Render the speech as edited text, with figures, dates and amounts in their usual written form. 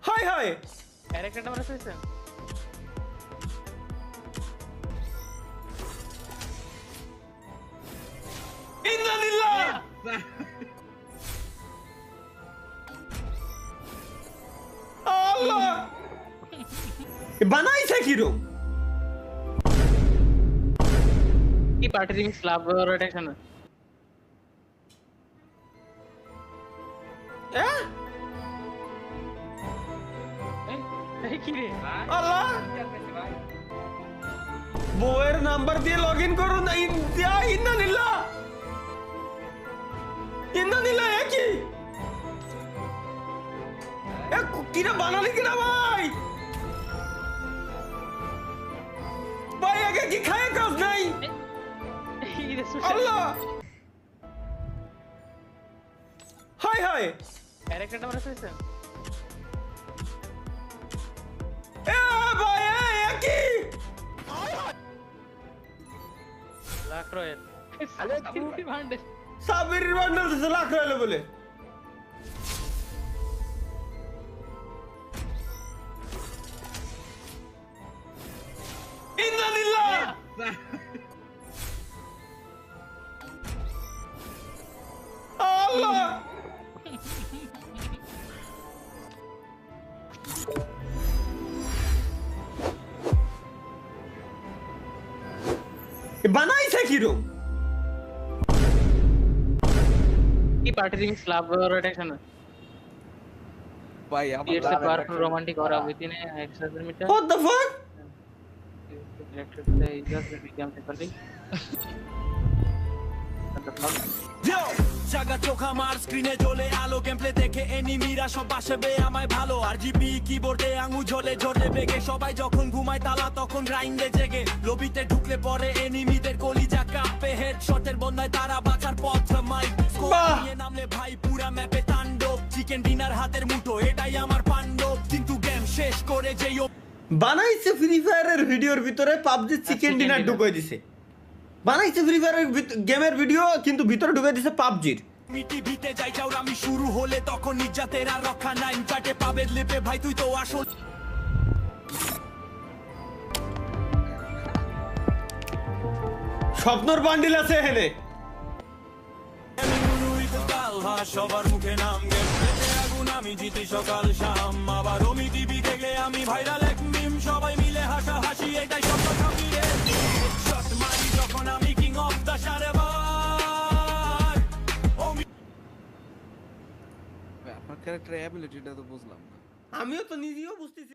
High high ক্যারেক্টারটা আমরা শুনছেন ইন্নালিল্লাহ আল্লাহ বানাইছে কিরম কি পার্টি রিমিক্স ক্লাব রোটেশন এই কি রে আল্লাহ বউয়ের নাম্বার দিয়ে লগ ইন করুন ইন্নালিল্লাহ ইন্নালিল্লাহ কি কিরা বানালি কিনা ভাই ভাই আগে কি খায় কাজ নাই এই রে আল্লাহ হাই হাই ক্যারেক্টারটা আমরা শুনছেন ভাই কি লাখ রয়েল আলে কি ভান্ডে সাবির বান্ডাল দিছে লাখ রইলো বলে ইন্নালিল্লাহ আল্লাহ বানাইছে কিরম কি পার্টি রিমিক্স ক্লাব রোটেশন ভাই It's a powerful romantic aura within a hexameter. What the fuck? Directed by Ilyas Begum Tekali. জাগা চোখ আমার স্ক্রিনে জ্বলে আলো গেমপ্লে দেখে এনিমিরা সব বাসবে আমায় ভালো আরজিবি কিবোর্ডে আঙু ঝোলে ঝোলে বেগে সবাই যখন ঘুমায় তালা তখন গ্রাইন্ডে জেগে লবিতে ঢুকলে পরে এনিমিদের কলিজা কাঁপে হেডশটের বন্যায় তারা বাঁচার পথ মাইক নিয়ে নামলে ভাই পুরা ম্যাপে তাণ্ডব চিকেন ডিনার হাতের মুঠো এটাই আমার পাণ্ডব কিন্তু গেম শেষ করে যেই বানাইছে ফ্রি ফায়ারের ভিডিওর ভিতরে পাবজি চিকেন ডিনার ঢুকাই দিছে বানাইছে ফ্রি ফায়ারের গেমের ভিডিও কিন্তু ভিতরে ঢুকাই দিছে পাবজির মিটি ভিতে যাই চাও আমি শুরু হলে তখন নির্যাতের আর রক্ষা নাই চাটে পাবে লেপে ভাই তুই তো আসল স্বপ্নর বান্ডিল আছে এখানে সবার মুখে নাম গেছে আগুন আমি জিতি সকাল শাম আবার অমি টিভি দেখলে আমি ভাইরাল এক মিম সবাই মিলে হাসা হাসি এটাই সব খামিয়ে শট মারি যখন আমি কিং অফ দা সারেবার আপনার ক্যারেক্টার অ্যাবিলিটিটা তো বুঝলাম না। আমিও তো নিজেও বুঝতেছি